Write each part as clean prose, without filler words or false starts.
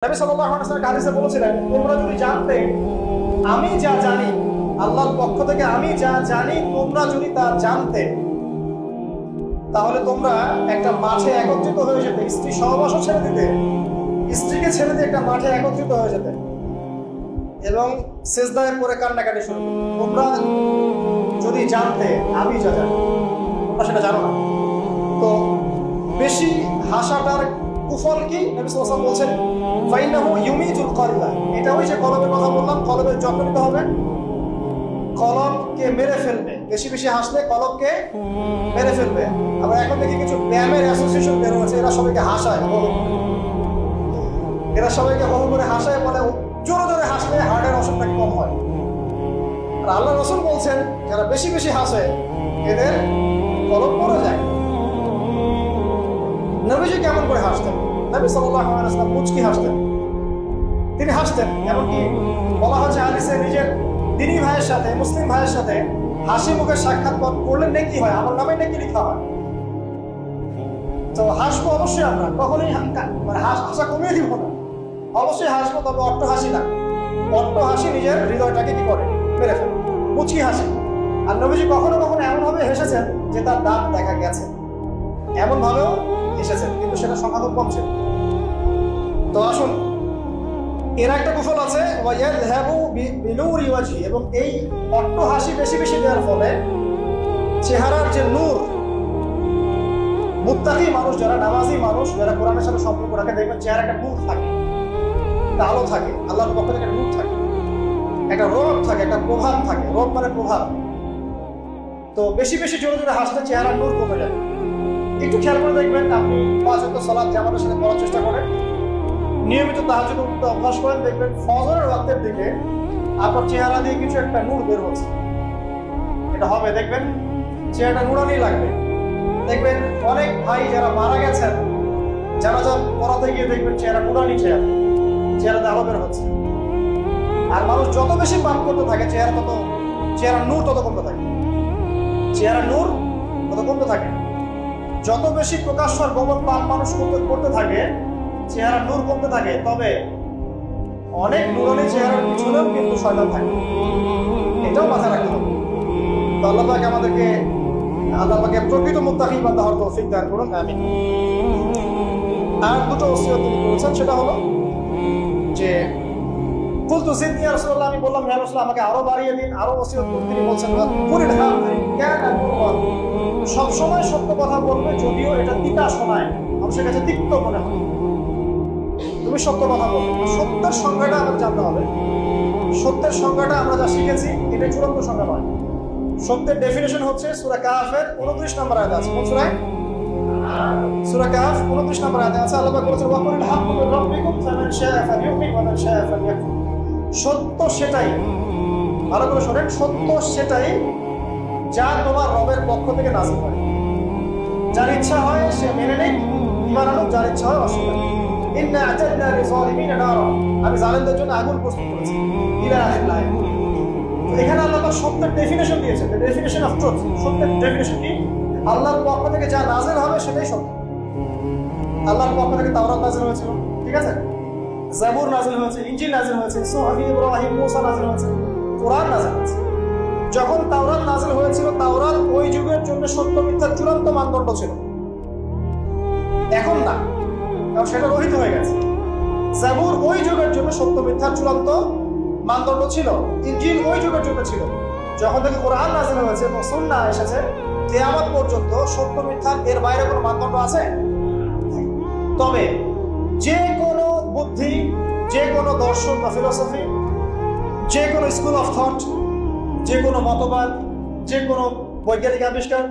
নবী সাল্লাল্লাহু আলাইহি ওয়াসাল্লাম হাদিসে বলেছিলেন, তোমরা যদি জানতে আমি যা জানি, আল্লাহর পক্ষ থেকে আমি যা জানি তোমরা যদি তা জানতে, তাহলে তোমরা একটা মাঠে একত্রিত হয়ে যেতে, স্ত্রী সহবাসও ছেড়ে দিতে, স্ত্রীকে ছেড়ে দিয়ে একটা মাঠে একত্রিত হয়ে যেতে এবং সিজদায় পড়ে কান্নাকাটি শুরু করতে। তোমরা যদি জানতে আমি যা জানি, তোমরা সেটা জানো না। তো বেশি হাসাটার কুফল কি? নবী সাল্লাল্লাহু আলাইহি ওয়াসাল্লাম বলছেন, ফাইন্নাহু ইউমিতুল কলবা। এটা ওই যে কলবের কথা বললাম, কলবের যত্ন নিতে হবে, কলবকে মেরে ফেলবে। বেশি বেশি হাসলে কলবকে মেরে ফেলবে। আবার এখন দেখি কিছু ব্যায়ামের অ্যাসোসিয়েশন বের হয়েছে, এরা সবাইকে হাসায়, এরা সবাইকে হো করে হাসায়, বলে জোরে জোরে হাসলে হার্টের অসুখটা কম হয়। আর আল্লাহ রাসূল বলছেন, যারা বেশি বেশি হাসে এদের কলব মরে যায়। নবীজি কেমন করে হাসতেন? নবী সাল্লাল্লাহু আলাইহি ওয়াসাল্লাম মুচকি হাসতেন। তিনি হাসতেন, এমনকি বলা হচ্ছে হাদিসে, নিজের দিনী ভাইয়ের সাথে, মুসলিম ভাইয়ের সাথে হাসি মুখে সাক্ষাৎ করলে নেকি হয়, আমার নামে নেকি লেখা হয়। তো হাসবো অবশ্যই, আমরা কখনোই মানে হাসা কমিয়ে দিব না, অবশ্যই হাসবো, তবে অট্ট হাসি না। অট্ট হাসি নিজের হৃদয়টাকে কি করে, মেরে ফেলে, মুচকি হাসি। আর নবীজি কখনো কখনো এমন ভাবে হেসেছেন যে তার দাঁত দেখা গেছে, এমন ভাবেও এসেছেন, কিন্তু সেটা সংখ্যা খুব কম ছিল। তো আসুন, এর একটা কুফল আছে, এবং এই অট্ট হাসি বেশি বেশি দেওয়ার ফলে চেহারার যে নূর, মুত্তাকি মানুষ যারা, নামাজি মানুষ যারা, কোরআনের সাথে সম্পর্ক রাখে, দেখবেন চেহারা একটা নূর থাকে, একটা আলো থাকে, আল্লাহর পক্ষ থেকে একটা নূর থাকে, একটা রব থাকে, একটা প্রভাব থাকে। রব মানে প্রভাব। তো বেশি বেশি জোরে জোরে হাসলে চেহারার নূর কমে যায়। একটু খেয়াল করে দেখবেন, আপনি 5 ওয়াক্ত সালাত জামাতের সাথে পড়ার চেষ্টা করেন, নিয়মিত তাহাজ্জুদ পড়তে অভ্যাস করেন, দেখবেন ফজরের ওয়াক্তের দিকে আপনার চেহারা দিয়ে কিছু একটা নূর বের হচ্ছে। এটা হবে, দেখবেন চেহারাটা নুরানি লাগবে। দেখবেন অনেক ভাই যারা মারা গেছেন, জানাজা পড়াতে গিয়ে দেখবেন চেহারা নুরানি, চেহারাতে আলো বের হচ্ছে। আর মানুষ যত বেশি পাপ করতে থাকে, চেহারা নূর তত কমতে থাকে, চেহারা নূর তত কমতে থাকে। যত বেশি প্রকাশ্য আর গোপন পাপ মানুষ করতে থাকে, চেহারা নূর কমতে থাকে। তবে অনেক নুরানি চেহারার পিছনেও কিন্তু শয়তান থাকে, এটাও মাথায় রাখতে হবে। তো আল্লাহ পাক আমাদেরকে, আল্লাহ পাকে প্রকৃত মুত্তাকি বান্দা হওয়ার তৌফিক দান করুন, আমিন। আর দুটো ওসিয়ত তিনি করেছেন, সেটা হলো যে কুলতু জিদনি ইয়া রাসূলুল্লাহ, আমি বললাম ইয়া রাসূলুল্লাহ আমাকে আরো বাড়িয়ে দিন, আরো ওসিয়ত করুন। তিনি বলছেন, কুলিল হাক কানা কুরআন, সব সময় সত্য কথা বলবে, যদিও এটা তিতা শোনায়, মানুষের কাছে তিক্ত মনে হয়, তুমি সত্য কথা বলবে। সত্যের সংজ্ঞাটা আমাদের জানতে হবে। সত্যের সংজ্ঞাটা আমরা যা শিখেছি এটাই চূড়ান্ত সংজ্ঞা নয়। সত্যের ডেফিনেশন হচ্ছে সূরা কাহফের 29 নম্বর আয়াতে আছে। কোন সূরা? সূরা কাহফ 29 নম্বর আয়াতে আছে। আল্লাহ পাক বলেছেন, ওয়া কুলিল হাক্কু মির রাব্বিকুম ফামান শাআ ফালইউমিন ওয়া মান শাআ ফালইয়াকফুর। সত্য সেটাই, ভালো করে শোনেন, সত্য সেটাই যা তোমার রবের পক্ষ থেকে নাযিল হয়। যার ইচ্ছা হয় সে মেনে নেয়, ঈমান আনুক, যার ইচ্ছা হয় অস্বীকার করুক। ইন্না আ'তাদনা লিযালিমিনা নারা, আমি জালেমদের জন্য আগুন প্রস্তুত করেছি। ইলা আখির আয়াত। তো এখানে আল্লাহ পাক সত্যের ডেফিনেশন দিয়েছেন, দ্য ডেফিনেশন অফ ট্রুথ। সত্যের ডেফিনেশন কি? আল্লাহর পক্ষ থেকে যা নাযিল হবে সেটাই সত্য। আল্লাহর পক্ষ থেকে তাওরাত নাযিল হয়েছিল, ঠিক আছে, জাবুর নাযিল হয়েছে, ইনজিল নাযিল হয়েছে, সুহফি ইব্রাহিম মুসা নাযিল হয়েছে, কোরআন নাযিল হয়েছে। যখন তাওরাত নাযিল হয়েছিল, তাওরাত ওই যুগের জন্য সত্য মিথ্যার চূড়ান্ত মানদণ্ড ছিল। এখন না, কারণ সেটা রহিত হয়ে গেছে। জাবুর ওই যুগের জন্য সত্য মিথ্যার চূড়ান্ত মানদণ্ড ছিল, ইনজিল ওই যুগের জন্য ছিল। যখন থেকে কোরআন নাযিল হয়েছে এবং সুন্নাহ এসেছে, কিয়ামত পর্যন্ত সত্য মিথ্যার এর বাইরে কোনো মানদণ্ড আছে? তবে যে কোনো বুদ্ধি, যে কোনো দর্শন বা ফিলোসফি, যে কোনো স্কুল অফ থট, যে কোনো মতবাদ, যে কোনো বৈজ্ঞানিক আবিষ্কার,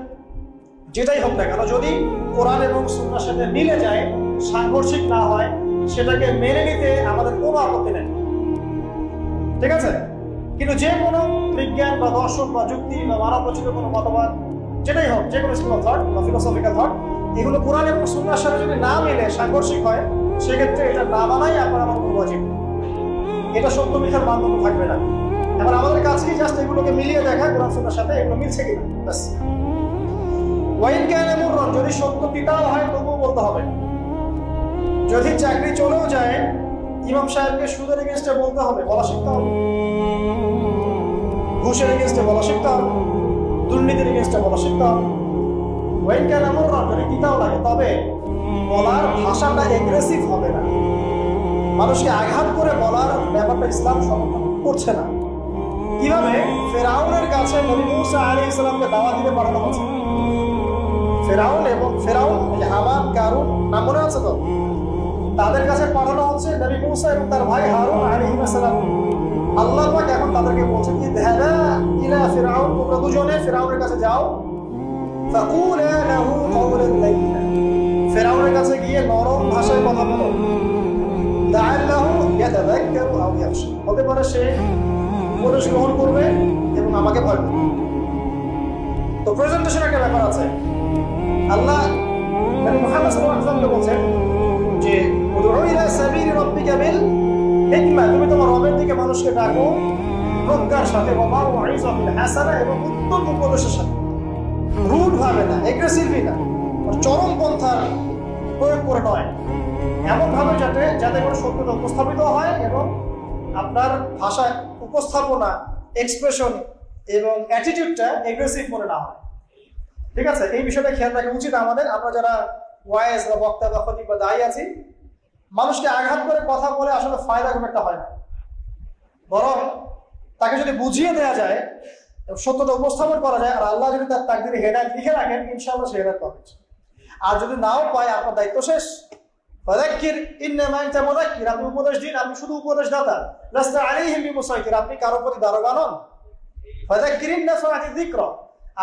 যেটাই হোক না কেন, যদি কোরআন এবং সুন্নাহর সাথে মিলে যায়, সাংঘর্ষিক না হয়, সেটাকে মেনে নিতে আমাদের কোনো আপত্তি নেই, ঠিক আছে। কিন্তু যে কোনো বিজ্ঞান বা দর্শন বা যুক্তি বা মানব রচিত কোনো মতবাদ, যেটাই হোক, যে কোনো স্কুল অফ থট বা ফিলোসফিক্যাল থট, এগুলো কোরআন এবং সুন্নাহর সাথে যদি না মিলে, সাংঘর্ষিক হয়, সেক্ষেত্রে এটা না মানাই আপনার আমার কোনো ওয়াজিব। এটা সত্য মিথ্যার মানদণ্ড থাকবে না। এবার আমাদের কাছে জাস্ট এগুলোকে মিলিয়ে দেখা, কোরআন সুন্নাহর সাথে এগুলো মিলছে কিনা, ব্যাস। ওয়াইন কানা মুররান, যদি সত্য তিতাও হয় তবুও বলতে হবে। যদি চাকরি চলেও যায় ইমাম সাহেবকে সুদের এগেনস্টে বলতে হবে, বলা শিখতে হবে, ঘুষের এগেনস্টে বলা শিখতে হবে, দুর্নীতির এগেনস্টে বলা শিখতে হবে। ওয়াইন কেন এমন রাখবে কিতাও লাগে, তবে বলার ভাষাটা এগ্রেসিভ হবে না, মানুষকে আঘাত করে বলার ব্যাপারটা ইসলাম সমর্থন করছে না। কিভাবে ফেরাউনের কাছে নবী মুসা আলাইহিস সালামকে দাওয়াত দিতে পাঠানো হচ্ছে। ফেরাউন হামান কারুন নাম মনে আছে তো, তাদের কাছে পাঠানো হচ্ছে নবী মুসা এবং তার ভাই হারুন আলাইহিস সালাম। আল্লাহ পাক এখন তাদেরকে বলছেন কি যাহবা ইলা ফিরআউন, তোমরা দুজনে ফিরআউনের কাছে যাও, ফাকুলা লাহু কাওলান লাইয়িনা, ফিরআউনের কাছে গিয়ে নরম ভাষায় কথা বলো, লাআল্লাহু ইয়াতাযাক্কারু আও ইয়াখশা, হতে পারে সে উপদেশ গ্রহণ করবে এবং আমাকে ভয় করবে। তো প্রেজেন্টেশন একটা ব্যাপার আছে। আল্লাহ নবী মুহাম্মদ সাল্লাল্লাহু আলাইহি ওয়াসাল্লামকে বলেন যে উদউ ইলা সাবিলি রাব্বিকা বিল হিকমা, তুমি তোমার রবের দিকে মানুষকে ডাকো প্রজ্ঞার সাথে, ওয়া মাউইযাতিল হাসানা, এবং উত্তম উপদেশের সাথে, রুড ভাবে না, এগ্রেসিভলি না, চরম পন্থার প্রয়োগ করে নয়, এমন ভাবে যাতে করে সত্যতা উপস্থাপিত হয় এবং আপনার ভাষায় উপস্থাপনা, এক্সপ্রেশন এবং অ্যাটিটিউডটা এগ্রেসিভ মনে না হয়। ঠিক আছে, এই বিষয়টা খেয়াল রাখা উচিত আমাদের। আমরা যারা ওয়াইজ বা বক্তা বা খতিব বা দায়ী আছি, মানুষকে আঘাত করে কথা বলে আসলে ফায়দা খুব একটা হয় না, বরং তাকে যদি বুঝিয়ে দেওয়া যায়, সত্যতা উপস্থাপন করা যায়, আর আল্লাহ যদি তার তাকদীরে হেদায়েত লিখে রাখেন, ইনশাআল্লাহ সে হেদায়েত পাবে। আর যদি নাও পায়, আপনার দায়িত্ব শেষ। ফাযাক্কির ইন্নামা আনতা মুযাক্কির, আপনি উপদেশ দিন, আপনি শুধু উপদেশদাতা। লাস্তা আলাইহিম বিমুসাইতির, আপনি কারো প্রতি দারোগা নন। ফাযাক্কির ইন নাফাআতি যিকরা,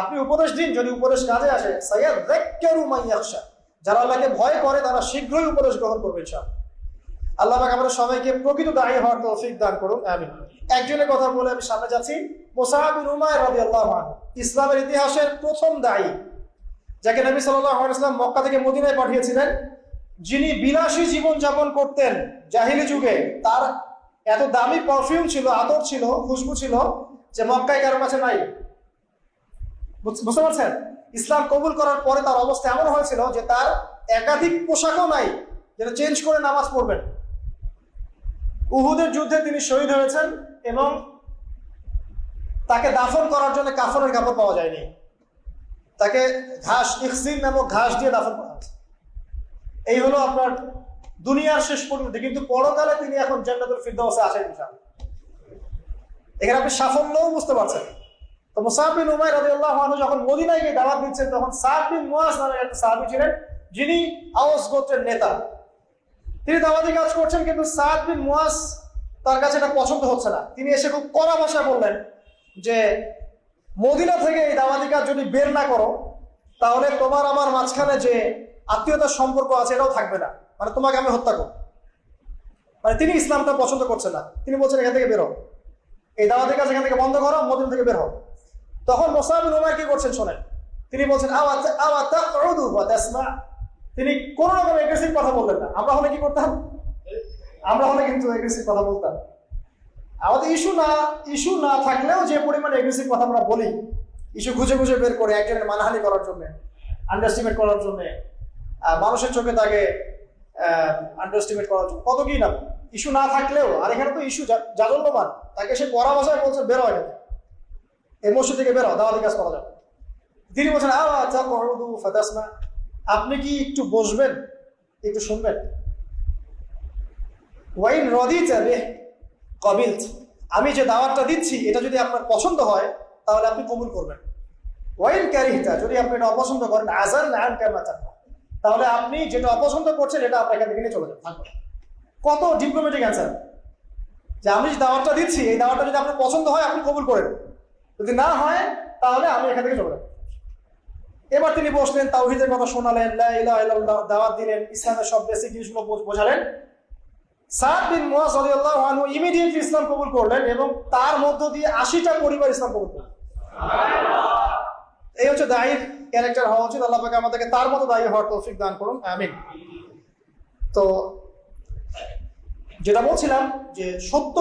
আপনি উপদেশ দিন, যদি উপদেশ কাজে আসে। সায়াযাক্কারু মান ইয়াখশা, যারা আল্লাহকে ভয় করে তারা শীঘ্রই উপদেশ গ্রহণ করবে ইনশাআল্লাহ। আল্লাহ পাক আমাদের সবাইকে প্রকৃত দায়ী হওয়ার তৌফিক দান করুন, আমিন। একজনের কথা বলে আমি সামনে যাচ্ছি। মুসআব বিন উমাইর রাদিয়াল্লাহু আনহু, ইসলামের ইতিহাসের প্রথম দায়ী, যাকে নবী সাল্লাল্লাহু আলাইহি ওয়াসাল্লাম মক্কা থেকে মদিনায় পাঠিয়েছিলেন, যিনি বিলাসী জীবন যাপন করতেন জাহিলি যুগে। তার এত দামি পারফিউম ছিল, আতর ছিল, খুশবু ছিল, যে মক্কায় কারো কাছে নাই। বুঝতে পারছেন? ইসলাম কবুল করার পরে তার অবস্থা এমন হয়েছিল যে তার একাধিক পোশাকও নাই যেটা চেঞ্জ করে নামাজ পড়বেন। উহুদের যুদ্ধে তিনি শহীদ হয়েছেন এবং তাকে দাফন করার জন্য কাফনের কাপড় পাওয়া যায়নি, তাকে ঘাস, ইখসিন নামক ঘাস দিয়ে দাফন করা হয়েছে। এই হলো আপনার দুনিয়ার শেষ পরিণতি। কিন্তু পরকালে তিনি এখন জান্নাতুল ফিরদাউসে আছেন ইনশাআল্লাহ। এখানে আপনি সাফল্যও বুঝতে পারছেন। তো মুসআব বিন উমাইর রাদিয়াল্লাহু আনহু যখন মদিনায় গিয়ে দাওয়াত দিচ্ছেন, তখন সাদ বিন মুআজ নামে একটা সাহাবী ছিলেন, যিনি আওস গোত্রের নেতা। তিনি দাওয়াতি কাজ করছেন, কিন্তু সাদ বিন মুআজ তার কাছে এটা পছন্দ হচ্ছে না। তিনি এসে খুব কড়া ভাষায় বললেন যে মদিনা থেকে এই দাওয়াতি কাজ যদি বের না করো, তাহলে তোমার আমার মাঝখানে যে আত্মীয়তার সম্পর্ক আছে এটাও থাকবে না, মানে তোমাকে আমি হত্যা করব। মানে তিনি ইসলামটা পছন্দ করছেন না। তিনি বলছেন এখান থেকে বের হও, এই দাওয়াতি কাজ এখান থেকে বন্ধ করো, মদিনা থেকে বের হও। তখন মুসআব বিন উমাইর কি করছেন শোনেন, তিনি বলছেন তিনি কোন রকম এগ্রেসিভ কথা বললেন না। আমরা হলে কি করতাম? আমরা হলে কিন্তু এগ্রেসিভ কথা বলতাম। আমাদের ইস্যু না থাকলেও যে পরিমাণে এগ্রেসিভ কথা আমরা বলি, ইস্যু খুঁজে খুঁজে বের করে একজনের মানহানি করার জন্য, আন্ডারস্টিমেট করার জন্য, মানুষের চোখে তাকে আন্ডারস্টিমেট করার জন্য, কত কি না ইস্যু না থাকলেও। আর এখানে তো ইস্যু জাজল্যমান, তাকে সে কড়া ভাষায় বলছে বের হয়, এই মসজিদ থেকে বের হয়, দাওয়াতি কাজ করা যাবে। তিনি বলছেন আপনি কি একটু বসবেন, একটু শুনবেন? ওয়াইন রাদিতা বিহি ক্বাবিলত, আমি যে দাওয়াতটা দিচ্ছি এটা যদি আপনার পছন্দ হয় তাহলে আপনি কবুল করবেন। ওয়াইন কারিহতা, যদি আপনি এটা অপছন্দ করেন, আযালনা আনকা মা তাকরা, তাহলে আপনি যেটা অপছন্দ করছেন এটা আপনার এখান থেকে নিয়ে চলে যান। কত ডিপ্লোম্যাটিক অ্যান্সার, যে আমি যে দাওয়াতটা দিচ্ছি এই দাওয়াতটা যদি আপনার পছন্দ হয় আপনি কবুল করেন, যদি না হয় তাহলে আমি এখান থেকে চলে যাব। এবার তিনি বসলেন, তাওহীদের কথা শোনালেন, লা ইলাহা ইল্লাল্লাহ দাওয়াত দিলেন, ইসলামের সব বেসিক জিনিসগুলো বোঝালেন। সাদ বিন মুআজ রাদিয়াল্লাহু আনহু ইমিডিয়েটলি ইসলাম কবুল করলেন এবং তার মধ্য দিয়ে 80টা পরিবার ইসলাম কবুল করলেন। এই হচ্ছে দায়ীর ক্যারেক্টার হওয়া উচিত। আল্লাহ পাক আমাদেরকে তার মতো দায়ী হওয়ার তৌফিক দান করুন, আমিন। তো যেটা বলছিলাম যে সত্য